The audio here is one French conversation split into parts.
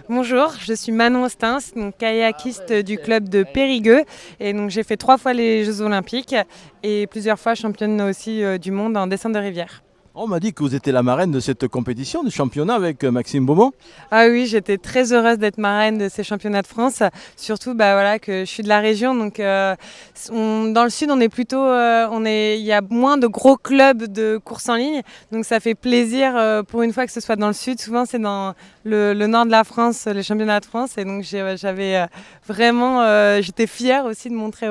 Bonjour, je suis Manon Ostens, donc kayakiste du club de Périgueux. Et donc j'ai fait 3 fois les Jeux Olympiques et plusieurs fois championne aussi du monde en descente de rivière. On m'a dit que vous étiez la marraine de cette compétition, du championnat avec Maxime Beaumont. Ah oui, j'étais très heureuse d'être marraine de ces championnats de France. Surtout voilà, que je suis de la région. Donc dans le sud, on est plutôt, il y a moins de gros clubs de course en ligne. Donc ça fait plaisir pour une fois que ce soit dans le sud. Souvent, c'est dans le nord de la France, les championnats de France. Et donc j'avais vraiment, j'étais fière aussi de montrer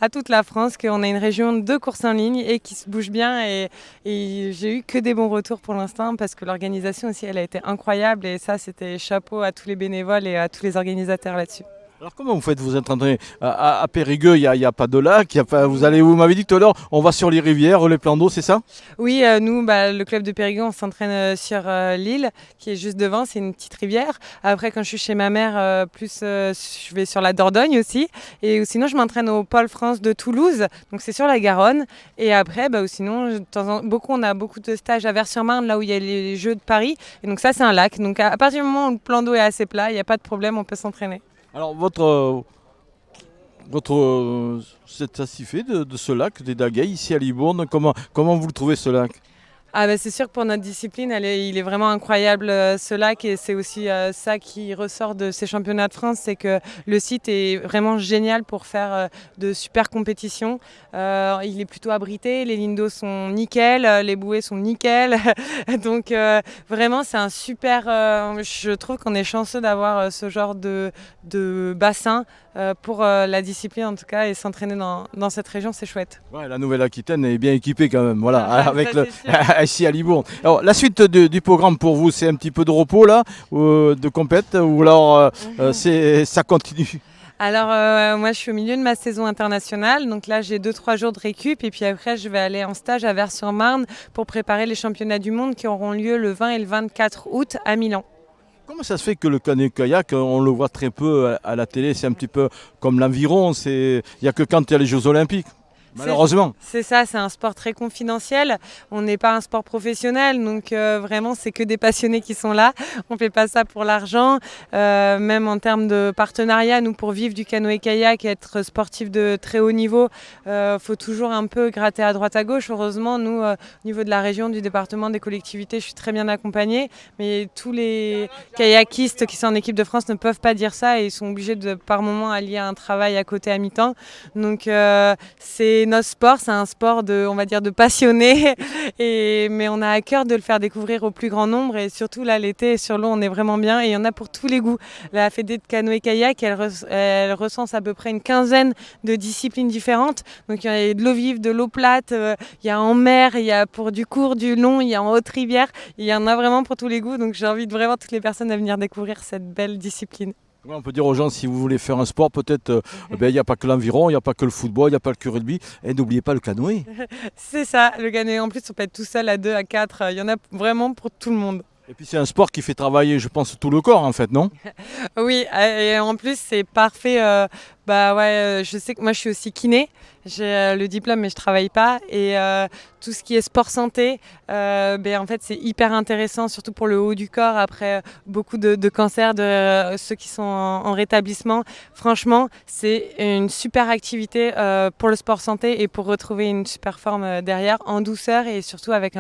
à toute la France qu'on a une région de course en ligne et qui se bouge bien. Et j'ai eu que des bons retours pour l'instant parce que l'organisation aussi, elle a été incroyable. Et ça, c'était chapeau à tous les bénévoles et à tous les organisateurs là-dessus. Alors comment vous faites? Vous êtes entraîné à Périgueux, il y a pas de lac, vous m'avez dit tout à l'heure, on va sur les rivières, les plans d'eau, c'est ça? Oui, nous, le club de Périgueux, on s'entraîne sur l'île qui est juste devant, c'est une petite rivière. Après, quand je suis chez ma mère, je vais sur la Dordogne aussi. Et sinon, je m'entraîne au Pôle France de Toulouse, donc c'est sur la Garonne. Et après, ou sinon, on a beaucoup de stages à Vers-sur-Marne, là où il y a les Jeux de Paris. Et donc ça, c'est un lac. Donc à partir du moment où le plan d'eau est assez plat, il n'y a pas de problème, on peut s'entraîner. Alors votre c'est satisfait de ce lac des Daguets ici à Libourne, comment vous le trouvez ce lac? Ah c'est sûr que pour notre discipline, il est vraiment incroyable ce lac et c'est aussi ça qui ressort de ces championnats de France, c'est que le site est vraiment génial pour faire de super compétitions. Il est plutôt abrité, les lignes d'eau sont nickel, les bouées sont nickel, donc vraiment c'est un super. Je trouve qu'on est chanceux d'avoir ce genre de bassin pour la discipline en tout cas et s'entraîner dans cette région, c'est chouette. Ouais, la Nouvelle-Aquitaine est bien équipée quand même, voilà, avec Ça le c'est sûr. ici à Libourne. Alors la suite du programme pour vous, c'est un petit peu de repos là, de compète, ou alors ça continue? Alors moi je suis au milieu de ma saison internationale, donc là j'ai 2-3 jours de récup et puis après je vais aller en stage à Vers-sur-Marne pour préparer les championnats du monde qui auront lieu le 20 et le 24 août à Milan. Comment ça se fait que le canoë-kayak, on le voit très peu à la télé, c'est un petit peu comme l'aviron, il n'y a que quand il y a les Jeux Olympiques, malheureusement. C'est ça, c'est un sport très confidentiel. On n'est pas un sport professionnel, donc vraiment c'est que des passionnés qui sont là. On fait pas ça pour l'argent. Même en termes de partenariat, nous pour vivre du canoë-kayak et être sportif de très haut niveau, faut toujours un peu gratter à droite à gauche. Heureusement, nous au niveau de la région, du département, des collectivités, je suis très bien accompagnée. Mais tous les kayakistes qui sont en équipe de France ne peuvent pas dire ça et ils sont obligés de par moment allier un travail à côté à mi-temps. Donc c'est notre sport, c'est un sport on va dire, de passionnés, mais on a à cœur de le faire découvrir au plus grand nombre et surtout là l'été sur l'eau on est vraiment bien et il y en a pour tous les goûts. La Fédé de canoë-kayak, elle recense à peu près une quinzaine de disciplines différentes. Donc il y a de l'eau vive, de l'eau plate, il y a en mer, il y a pour du court, du long, il y a en haute rivière, il y en a vraiment pour tous les goûts. Donc j'invite vraiment toutes les personnes à venir découvrir cette belle discipline. Ouais, on peut dire aux gens, si vous voulez faire un sport, peut-être, il n'y a pas que l'aviron, il n'y a pas que le football, il n'y a pas que le rugby, et n'oubliez pas le canoë. C'est ça, le canoë. En plus, on peut être tout seul à deux, à quatre. Il y en a vraiment pour tout le monde. Et puis c'est un sport qui fait travailler, je pense, tout le corps en fait, non? Oui, et en plus, c'est parfait. Je sais que moi, je suis aussi kiné. J'ai le diplôme, mais je travaille pas. Et tout ce qui est sport santé, en fait, c'est hyper intéressant, surtout pour le haut du corps. Après beaucoup de cancers, de ceux qui sont en rétablissement. Franchement, c'est une super activité pour le sport santé et pour retrouver une super forme derrière, en douceur et surtout avec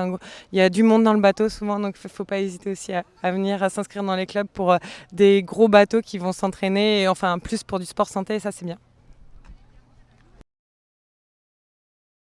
il y a du monde dans le bateau souvent, donc faut pas hésiter aussi à venir à s'inscrire dans les clubs pour des gros bateaux qui vont s'entraîner, et, enfin plus pour du sport santé, et ça c'est bien.